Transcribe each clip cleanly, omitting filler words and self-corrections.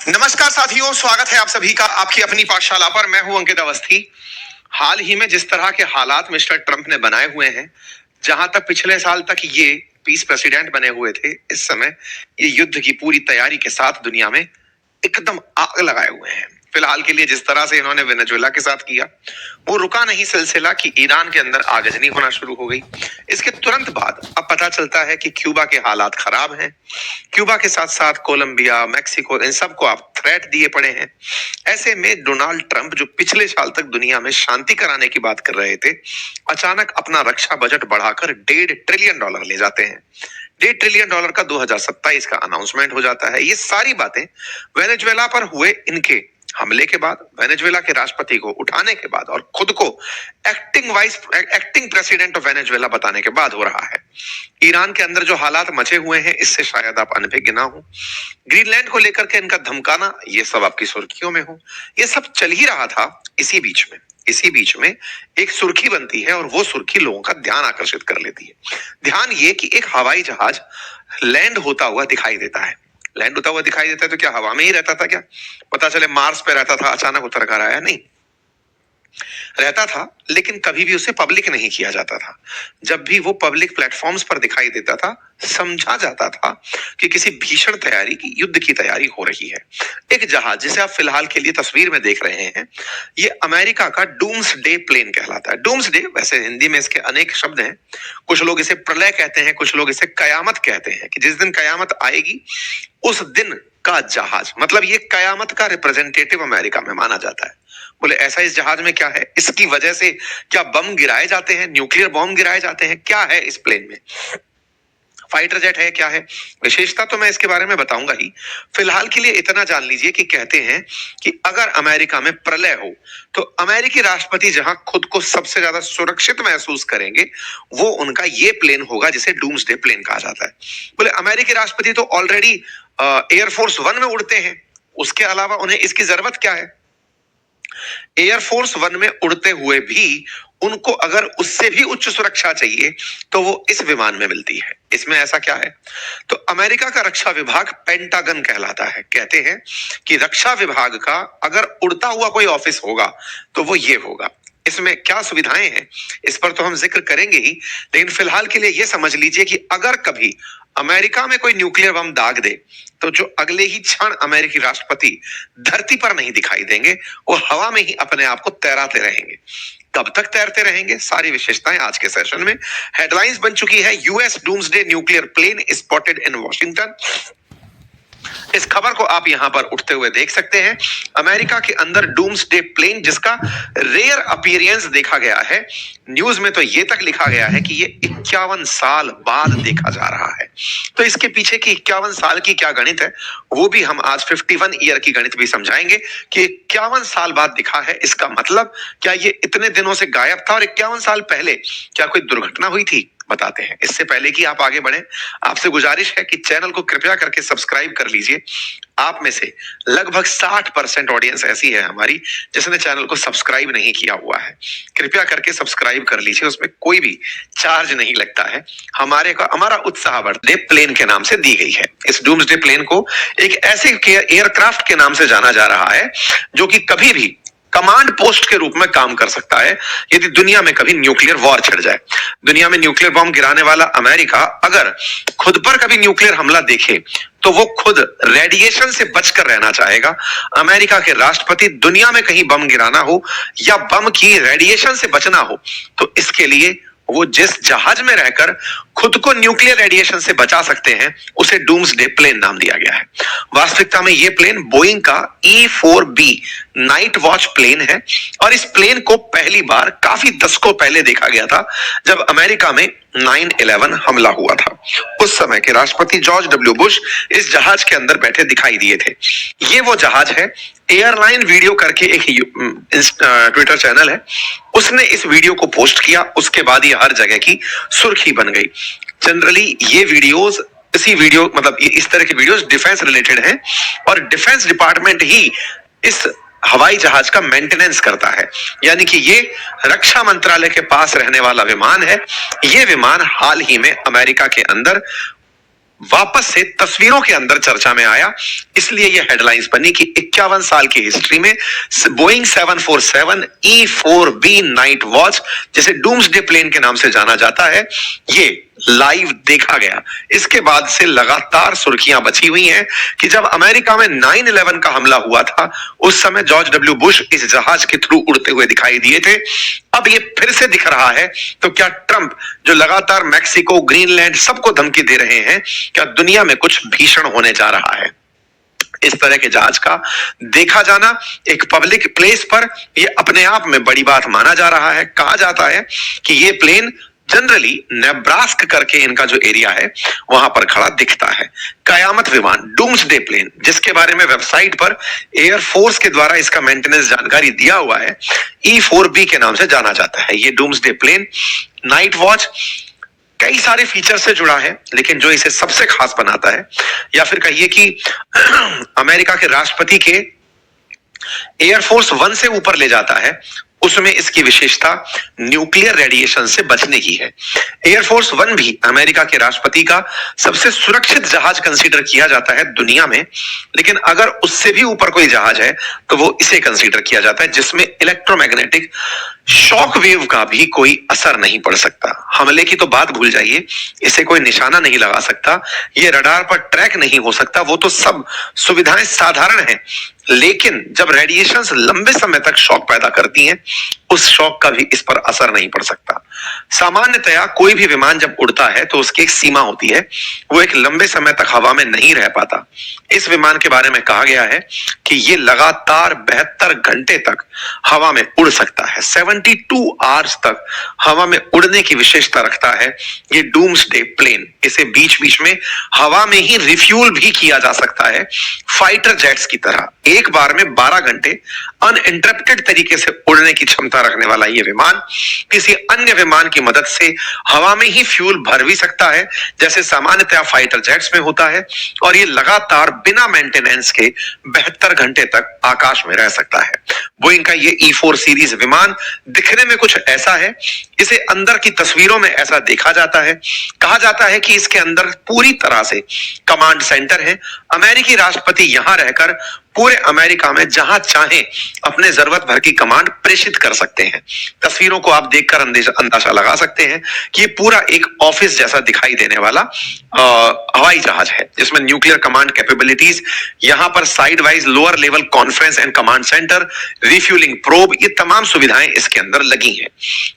नमस्कार साथियों, स्वागत है आप सभी का आपकी अपनी पाठशाला पर। मैं हूं अंकित अवस्थी। हाल ही में जिस तरह के हालात मिस्टर ट्रंप ने बनाए हुए हैं, जहां तक पिछले साल तक ये पीस प्रेसिडेंट बने हुए थे, इस समय ये युद्ध की पूरी तैयारी के साथ दुनिया में एकदम आग लगाए हुए हैं। फिलहाल के लिए जिस तरह से इन्होंने वेनेजुएला के साथ किया, वो रुका नहीं सिलसिला कि ईरान के अंदर आगजनी होना शुरू हो गई। इसके तुरंत बाद अब पता चलता है कि क्यूबा के हालात खराब हैं। क्यूबा के साथ साथ कोलंबिया, मैक्सिको, इन सबको आप थ्रेट दिए पड़े हैं। ऐसे में डोनाल्ड ट्रंप, जो पिछले साल तक दुनिया में शांति कराने की बात कर रहे थे, अचानक अपना रक्षा बजट बढ़ाकर $1.5 ट्रिलियन ले जाते हैं। $1.5 ट्रिलियन का 2027 का अनाउंसमेंट हो जाता है। ये सारी बातें वेनेजुएला पर हुए इनके हमले के बाद, वेनेजुएला के राष्ट्रपति को उठाने के बाद और खुद को एक्टिंग प्रेसिडेंट ऑफ वेनेजुएला बताने के बाद हो रहा है। ईरान के अंदर जो हालात मचे हुए हैं, इससे शायद आप अनभिज्ञ ना हो। ग्रीनलैंड को लेकर के इनका धमकाना, ये सब आपकी सुर्खियों में हो। ये सब चल ही रहा था। इसी बीच में एक सुर्खी बनती है और वो सुर्खी लोगों का ध्यान आकर्षित कर लेती है। ध्यान ये कि एक हवाई जहाज लैंड होता हुआ दिखाई देता है। तो क्या हवा में ही रहता था? क्या पता चले मार्स पे रहता था, अचानक उतर कर आया? नहीं, रहता था, लेकिन कभी भी उसे पब्लिक नहीं किया जाता था। जब भी वो पब्लिक प्लेटफॉर्म्स पर दिखाई देता था, समझा जाता था कि किसी भीषण तैयारी की, युद्ध की तैयारी हो रही है। एक जहाज जिसे आप फिलहाल के लिए तस्वीर में देख रहे हैं, ये अमेरिका का डूम्सडे प्लेन कहलाता है। डूम्सडे, वैसे हिंदी में इसके अनेक शब्द हैं। कुछ लोग इसे प्रलय कहते हैं, कुछ लोग इसे कयामत कहते हैं, कि जिस दिन कयामत आएगी उस दिन का जहाज, मतलब ये कयामत का रिप्रेजेंटेटिव अमेरिका में माना जाता है। बोले ऐसा इस जहाज में क्या है? इसकी वजह से क्या बम गिराए जाते हैं, न्यूक्लियर बम गिराए जाते हैं? क्या है इस प्लेन में? फाइटर जेट है? क्या है विशेषता? तो मैं इसके बारे में बताऊंगा ही। फिलहाल के लिए इतना जान लीजिए कि कहते हैं कि अगर अमेरिका में प्रलय हो तो अमेरिकी राष्ट्रपति जहां खुद को सबसे ज्यादा सुरक्षित महसूस करेंगे, वो उनका ये प्लेन होगा जिसे डूम्सडे प्लेन कहा जाता है। बोले अमेरिकी राष्ट्रपति तो ऑलरेडी एयरफोर्स 1 में उड़ते हैं, उसके अलावा उन्हें इसकी जरूरत क्या है? एयरफोर्स 1 में उड़ते हुए भी उनको अगर उससे भी उच्च सुरक्षा चाहिए तो वो इस विमान में मिलती है। इसमें ऐसा क्या है? तो अमेरिका का रक्षा विभाग पेंटागन कहलाता है। कहते हैं कि रक्षा विभाग का अगर उड़ता हुआ कोई ऑफिस होगा तो वो ये होगा। इसमें क्या सुविधाएं हैं, इस पर तो हम जिक्र करेंगे ही, लेकिन फिलहाल के लिए यह समझ लीजिए कि अगर कभी अमेरिका में कोई न्यूक्लियर बम दाग दे तो जो अगले ही क्षण अमेरिकी राष्ट्रपति धरती पर नहीं दिखाई देंगे, वो हवा में ही अपने आप को तैराते रहेंगे। कब तक तैरते रहेंगे? सारी विशेषताएं आज के सेशन में। हेडलाइंस बन चुकी है, US doomsday nuclear plane spotted in Washington. इस खबर को आप यहां पर उठते हुए देख सकते हैं। अमेरिका के अंदर डूम्सडे प्लेन जिसका रेयर अपीयरेंस देखा गया है, न्यूज में तो ये तक लिखा गया है कि ये 51 साल बाद देखा जा रहा है। तो इसके पीछे की 51 साल की क्या गणित है, वो भी हम आज 51 ईयर की गणित भी समझाएंगे कि 51 साल बाद दिखा है। इसका मतलब क्या ये इतने दिनों से गायब था और 51 साल पहले क्या कोई दुर्घटना हुई थी? बताते हैं। इससे पहले कि आप आगे बढ़ें, आपसे गुजारिश है कि चैनल को कृपया करके सब्सक्राइब कर लीजिए। आप में से लगभग 60% ऑडियंस ऐसी है हमारी जिसने चैनल को सब्सक्राइब नहीं किया हुआ है। कृपया करके सब्सक्राइब कर लीजिए, उसमें कोई भी चार्ज नहीं लगता है। हमारा उत्साह बर्थडे प्लेन के नाम से दी गई है। इस डूम्सडे प्लेन को एक ऐसे एयरक्राफ्ट के नाम से जाना जा रहा है जो कि कभी भी कमांड पोस्ट के रूप में काम कर सकता है यदि दुनिया में कभी न्यूक्लियर वॉर छिड़ जाए। दुनिया में न्यूक्लियर बम गिराने वाला अमेरिका अगर खुद पर कभी न्यूक्लियर हमला देखे तो वो खुद रेडिएशन से बचकर रहना चाहेगा। अमेरिका के राष्ट्रपति दुनिया में कहीं बम गिराना हो या बम की रेडिएशन से बचना हो तो इसके लिए वो जिस जहाज में रहकर खुद को न्यूक्लियर रेडिएशन से बचा सकते हैं, उसे डूम्सडे प्लेन नाम दिया गया है। वास्तविकता में यह प्लेन बोइंग का E-4B नाइट वॉच प्लेन है और इस प्लेन को पहली बार काफी दशकों पहले देखा गया था जब अमेरिका में 9/11 हमला हुआ था। उस समय के राष्ट्रपति जॉर्ज डब्ल्यू बुश इस जहाज के अंदर बैठे दिखाई दिए थे। ये वो जहाज है। एयरलाइन वीडियो करके एक ट्विटर चैनल है, उसने इस वीडियो को पोस्ट किया। उसके बाद ये हर जगह की सुर्खी बन गई। जनरली ये वीडियोस, इस तरह के वीडियोस डिफेंस रिलेटेड हैं और डिफेंस डिपार्टमेंट ही इस हवाई जहाज का मेंटेनेंस करता है। यानी कि ये रक्षा मंत्रालय के पास रहने वाला विमान है। ये विमान हाल ही में अमेरिका के अंदर वापस से तस्वीरों के अंदर चर्चा में आया। इसलिए यह हेडलाइंस बनी कि 51 साल की हिस्ट्री में बोइंग 747 E4B नाइट वॉच, जिसे डूम्सडे प्लेन के नाम से जाना जाता है, ये लाइव देखा गया। इसके बाद से लगातार सुर्खियां बची हुई हैं कि जब अमेरिका में 9/11 का हमला हुआ था, उस समय जॉर्ज डब्ल्यू बुश इस जहाज के थ्रू उड़ते हुए दिखाई दिए थे। अब ये फिर से दिख रहा है, तो क्या ट्रंप, जो लगातार मैक्सिको, ग्रीनलैंड सबको धमकी दे रहे हैं, क्या दुनिया में कुछ भीषण होने जा रहा है? इस तरह के जहाज का देखा जाना एक पब्लिक प्लेस पर यह अपने आप में बड़ी बात माना जा रहा है। कहा जाता है कि ये प्लेन जनरली नेब्रास्क करके इनका जो एरिया है वहां पर खड़ा दिखता है। कयामत विमान डूम्सडे प्लेन, जिसके बारे में वेबसाइट पर एयरफोर्स के द्वारा इसका मेंटेनेंस जानकारी दिया हुआ है, E4B के नाम से जाना जाता है। ये डूम्सडे प्लेन नाइट वॉच कई सारे फीचर से जुड़ा है, लेकिन जो इसे सबसे खास बनाता है, या फिर कहिए कि अमेरिका के राष्ट्रपति के एयरफोर्स 1 से ऊपर ले जाता है, उसमें इसकी विशेषता न्यूक्लियर रेडिएशन से बचने की है। एयरफोर्स 1 भी अमेरिका के राष्ट्रपति का सबसे सुरक्षित जहाज कंसीडर किया जाता है दुनिया में, लेकिन अगर उससे भी ऊपर कोई जहाज है तो वो इसे कंसीडर किया जाता है, जिसमें इलेक्ट्रोमैग्नेटिक शॉक वेव का भी कोई असर नहीं पड़ सकता। हमले की तो बात भूल जाइए, इसे कोई निशाना नहीं लगा सकता, ये रडार पर ट्रैक नहीं हो सकता, वो तो सब सुविधाएं साधारण हैं, लेकिन जब रेडिएशंस लंबे समय तक शॉक पैदा करती हैं, उस शॉक का भी इस पर असर नहीं पड़ सकता। सामान्यतया कोई भी विमान जब उड़ता है तो उसकी एक सीमा होती है, वो एक लंबे समय तक हवा में नहीं रह पाता। इस विमान के बारे में कहा गया है कि ये लगातार 72 घंटे तक हवा में उड़ सकता है। 72 आवर्स तक हवा में उड़ने की विशेषता रखता है ये डूम्सडे प्लेन। इसे बीच बीच में हवा में ही रिफ्यूल भी किया जा सकता है, फाइटर जेट्स की तरह। एक बार में 12 घंटे अनइंटरप्टेड तरीके से उड़ने की क्षमता रखने वाला यह विमान किसी अन्य विमान की मदद से हवा में ही फ्यूल भर भी सकता है, जैसे सामान्यतया फाइटर जेट्स में होता है, और ये लगातार बिना मेंटेनेंस के 72 घंटे तक आकाश में रह सकता है। बोइंग का ये E4 सीरीज विमान दिखने में कुछ ऐसा है, इसे अंदर की तस्वीरों में ऐसा देखा जाता है। कहा जाता है कि इसके अंदर पूरी तरह से कमांड सेंटर है। अमेरिकी राष्ट्रपति यहां रहकर पूरे अमेरिका में जहां चाहे अपने जरूरत भर की कमांड प्रेषित कर सकते हैं। तस्वीरों को आप देखकर अंदाजा लगा सकते हैं कि ये पूरा एक ऑफिस जैसा दिखाई देने वाला हवाई जहाज है, जिसमें न्यूक्लियर कमांड कैपेबिलिटीज, यहां पर side wise lower level conference and command centre, refuelling probe, ये तमाम सुविधाएं इसके अंदर लगी हैं।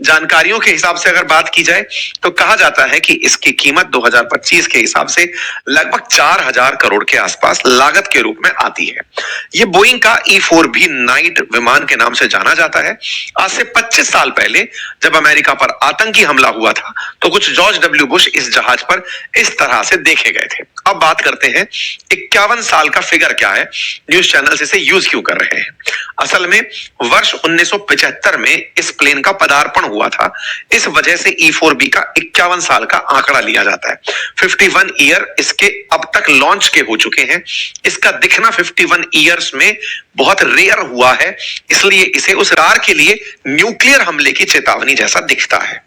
जानकारियों के हिसाब से अगर बात की जाए तो कहा जाता है कि इसकी कीमत 2025 के हिसाब से लगभग 4000 करोड़ के आसपास लागत के रूप में आती है। ये बोइंग का E4B नाइट विमान के नाम से जाना जाता है। आज से 25 साल पहले जब अमेरिका पर आतंकी हमला हुआ था तो कुछ जॉर्ज डब्ल्यू बुश इस जहाज पर इस तरह से देखे गए थे। अब बात करते हैं 51 साल का फिगर क्या है, न्यूज चैनल्स इसे यूज क्यों कर रहे हैं। असल में वर्ष 1975 में इस प्लेन का पदार्पण हुआ था, इस वजह से E4B का 51 साल का आंकड़ा लिया जाता है। 51 ईयर इसके अब तक लॉन्च के हो चुके हैं। इसका दिखना 51 ईयर्स में बहुत रेयर हुआ है, इसलिए इसे उस रार के लिए न्यूक्लियर हमले की चेतावनी जैसा दिखता है।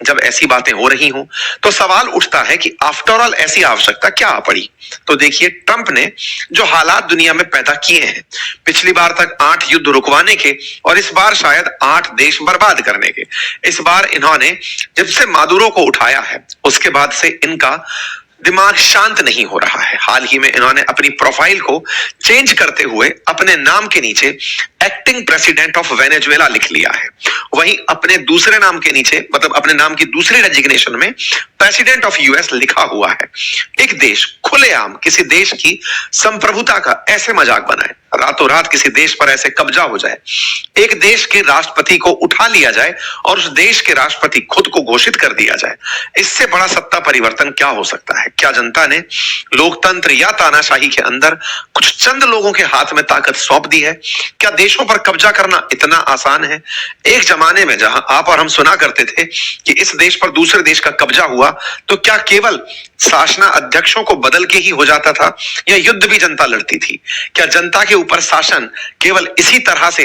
जब ऐसी बातें हो रही हों तो सवाल उठता है कि आफ्टर ऑल ऐसी आवश्यकता क्या आ पड़ी। तो देखिए, ट्रंप ने जो हालात दुनिया में पैदा किए हैं, पिछली बार तक 8 युद्ध रुकवाने के और इस बार शायद 8 देश बर्बाद करने के। इस बार इन्होंने जब से मादुरो को उठाया है उसके बाद से इनका दिमाग शांत नहीं हो रहा है। हाल ही में इन्होंने अपनी प्रोफाइल को चेंज करते हुए अपने नाम के नीचे एक्टिंग प्रेसिडेंट ऑफ वेनेजुएला लिख लिया है। वहीं अपने दूसरे नाम के नीचे, मतलब अपने नाम की दूसरी डेजिग्नेशन में प्रेसिडेंट ऑफ यूएस लिखा हुआ है। एक देश खुलेआम किसी देश की संप्रभुता का ऐसे मजाक बनाए, रातों रात किसी देश पर ऐसे कब्जा हो जाए, एक देश के राष्ट्रपति को उठा लिया जाए और उस देश के राष्ट्रपति खुद को घोषित कर दिया जाए, इससे बड़ा सत्ता परिवर्तन क्या हो सकता है। क्या जनता ने लोकतंत्र या तानाशाही के अंदर कुछ चंद लोगों के हाथ में ताकत सौंप दी है? क्या देशों पर कब्जा करना इतना आसान है? एक जमाने में जहां आप और हम सुना करते थे कि इस देश पर दूसरे देश का कब्जा हुआ तो क्या केवल शासना अध्यक्षों को बदल के ही हो जाता था या युद्ध भी जनता लड़ती थी? क्या जनता के ऊपर शासन केवल इसी तरह से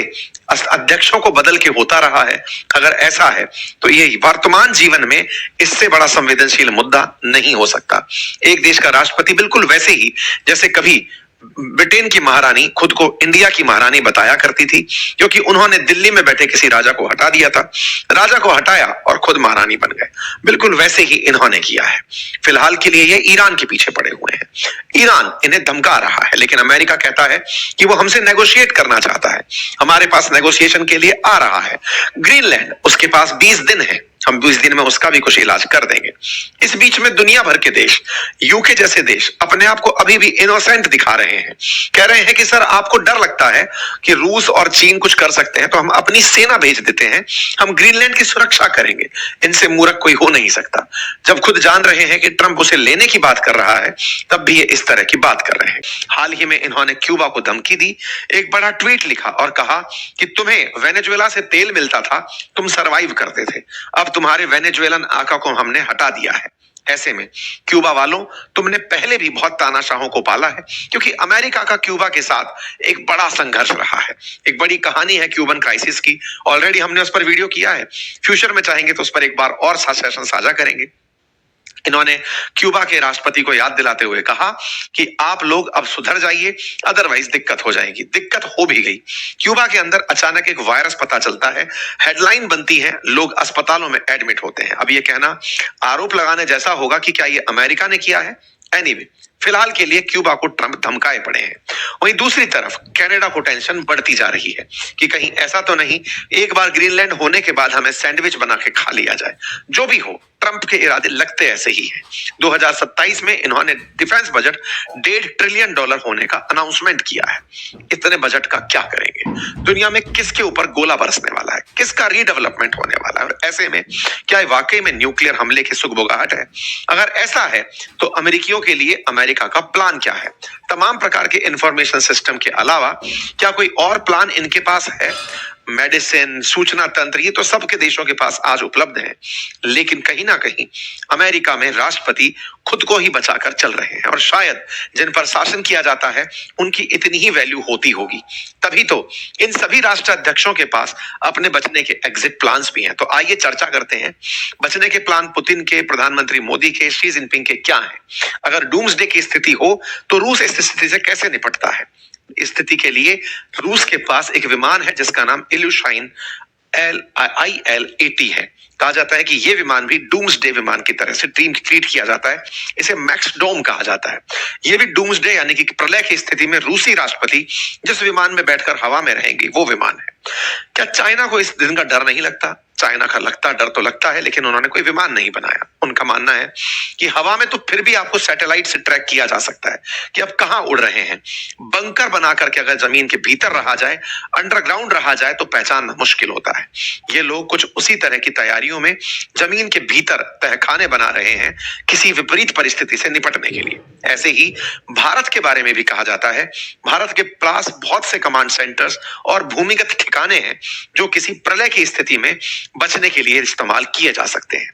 अध्यक्षों को बदल के होता रहा है? अगर ऐसा है तो ये वर्तमान जीवन में इससे बड़ा संवेदनशील मुद्दा नहीं हो सकता। एक देश का राष्ट्रपति बिल्कुल वैसे ही जैसे कभी ब्रिटेन की महारानी खुद को इंडिया की महारानी बताया करती थी, क्योंकि उन्होंने दिल्ली में बैठे किसी राजा को हटा दिया था, राजा को हटाया और खुद महारानी बन गए। बिल्कुल वैसे ही इन्होंने किया है। फिलहाल के लिए ये ईरान के पीछे पड़े हुए हैं। ईरान इन्हें धमका रहा है, लेकिन अमेरिका कहता है कि वो हमसे नेगोशिएट करना चाहता है, हमारे पास नेगोशिएशन के लिए आ रहा है। ग्रीनलैंड, उसके पास 20 दिन है, हम 20 दिन में उसका भी कुछ इलाज कर देंगे। इस बीच में दुनिया भर के देश, यूके जैसे देश अपने आप को अभी भी इनोसेंट दिखा रहे हैं, कह रहे हैं कि सर आपको डर लगता है कि रूस और चीन कुछ कर सकते हैं तो हम अपनी सेना भेज देते हैं, हम ग्रीनलैंड की सुरक्षा करेंगे। इनसे मूर्ख कोई हो नहीं सकता। जब खुद जान रहे हैं कि ट्रंप उसे लेने की बात कर रहा है, तब भी ये इस तरह की बात कर रहे हैं। हाल ही में इन्होंने क्यूबा को धमकी दी, एक बड़ा ट्वीट लिखा और कहा कि तुम्हें वेनेजुएला से तेल मिलता था, तुम सरवाइव करते थे, अब तुम्हारे वेनेजुएलन आका को हमने हटा दिया है। ऐसे में क्यूबा वालों, तुमने पहले भी बहुत तानाशाहों को पाला है, क्योंकि अमेरिका का क्यूबा के साथ एक बड़ा संघर्ष रहा है। एक बड़ी कहानी है क्यूबन क्राइसिस की, ऑलरेडी हमने उस पर वीडियो किया है। फ्यूचर में चाहेंगे तो उस पर एक बार और सेशन साझा करेंगे। इन्होंने क्यूबा के राष्ट्रपति को याद दिलाते हुए कहा कि आप लोग अब सुधर जाइए, अदरवाइज दिक्कत हो जाएगी। दिक्कत हो भी गई। क्यूबा के अंदर अचानक एक वायरस पता चलता है, हेडलाइन बनती है, लोग अस्पतालों में एडमिट होते हैं। अब ये कहना आरोप लगाने जैसा होगा कि क्या ये अमेरिका ने किया है। एनीवे, फिलहाल के लिए क्यूबा को ट्रंप धमकाए पड़े हैं। वहीं दूसरी तरफ कनाडा को टेंशन बढ़ती जा रही है कि कहीं ऐसा तो नहीं एक बार ग्रीनलैंड होने के बाद हमें सैंडविच बना के खा लिया जाए। जो भी हो, ट्रंप के इरादे लगते ऐसे ही हैं। 2027 में इन्होंने डिफेंस बजट $1.5 ट्रिलियन होने का अनाउंसमेंट किया है। इतने बजट का क्या करेंगे? दुनिया में किसके ऊपर गोला बरसने वाला है, किसका रीडेवलपमेंट होने वाला है, और ऐसे में क्या वाकई में न्यूक्लियर हमले की सुगबुगाहट है? अगर ऐसा है तो अमेरिकियों के लिए अमेरिका का प्लान क्या है? तमाम प्रकार के इंफॉर्मेशन सिस्टम के अलावा क्या कोई और प्लान इनके पास है? मेडिसिन, सूचना तंत्र, ये तो सबके देशों के पास आज उपलब्ध है, लेकिन कहीं ना कहीं अमेरिका में राष्ट्रपति खुद को ही बचाकर चल रहे हैं, और शायद जिन पर शासन किया जाता है उनकी इतनी ही वैल्यू होती होगी। तभी तो इन सभी राष्ट्राध्यक्षों के पास अपने बचने के एग्जिट प्लान्स भी हैं। तो आइए चर्चा करते हैं बचने के प्लान पुतिन के, प्रधानमंत्री मोदी के, शी जिनपिंग के क्या हैं। अगर डूम्सडे की स्थिति हो तो रूस इस स्थिति से कैसे निपटता है? इस स्थिति के लिए रूस के पास एक विमान है जिसका नाम इल्यूशाइन IL-80 है। कहा जाता है कि यह विमान भी डूम्सडे विमान की तरह से ट्रीट किया जाता है। इसे मैक्स डोम कहा जाता है। यह भी डूम्सडे यानी कि प्रलय की स्थिति में रूसी राष्ट्रपति जिस विमान में बैठकर हवा में रहेंगे वो विमान है। क्या चाइना को इस दिन का डर नहीं लगता? चाइना का डर तो लगता है, लेकिन उन्होंने कोई विमान नहीं बनाया। उनका मानना है कि हवा में तो फिर भी आपको सैटेलाइट से ट्रैक किया जा सकता है कि अब कहां उड़ रहे हैं। बंकर बना करके अगर जमीन के भीतर रहा जाए, अंडरग्राउंड रहा जाए, तो पहचानना मुश्किल होता है। ये लोग कुछ उसी तरह की तैयारियों में जमीन के भीतर तहखाने बना रहे हैं किसी विपरीत परिस्थिति से निपटने के लिए। ऐसे ही भारत के बारे में भी कहा जाता है, भारत के पास बहुत से कमांड सेंटर्स और भूमिगत ठिकाने हैं जो किसी प्रलय की स्थिति में बचने के लिए इस्तेमाल किए जा सकते हैं।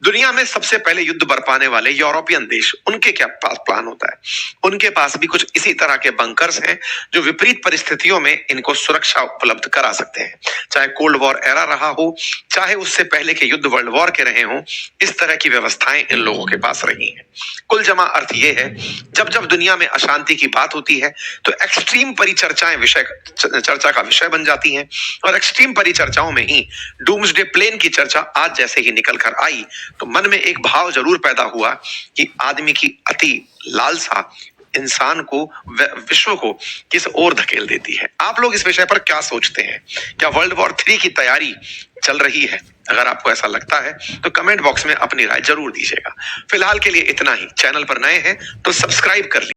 दुनिया में सबसे पहले युद्ध बरपाने वाले यूरोपियन देश, उनके क्या पास प्लान होता है? उनके पास भी कुछ इसी तरह के बंकर्स हैं जो विपरीत परिस्थितियों में इनको सुरक्षा उपलब्ध करा सकते हैं। चाहे कोल्ड वॉर एरा रहा हो, चाहे उससे पहले के युद्ध वर्ल्ड वॉर के रहे हों, इस तरह की व्यवस्थाएं इन लोगों के पास रही हैं। कुल जमा अर्थ यह है, जब जब दुनिया में अशांति की बात होती है तो एक्सट्रीम परिचर्चाएं चर्चा का विषय बन जाती हैं, और एक्सट्रीम परिचर्चाओं में ही डूम्सडे प्लेन की चर्चा आज जैसे ही निकल कर आई तो मन में एक भाव जरूर पैदा हुआ कि आदमी की अति लालसा इंसान को, विश्व को किस ओर धकेल देती है। आप लोग इस विषय पर क्या सोचते हैं? क्या वर्ल्ड वॉर 3 की तैयारी चल रही है? अगर आपको ऐसा लगता है तो कमेंट बॉक्स में अपनी राय जरूर दीजिएगा। फिलहाल के लिए इतना ही। चैनल पर नए हैं तो सब्सक्राइब कर लीजिए।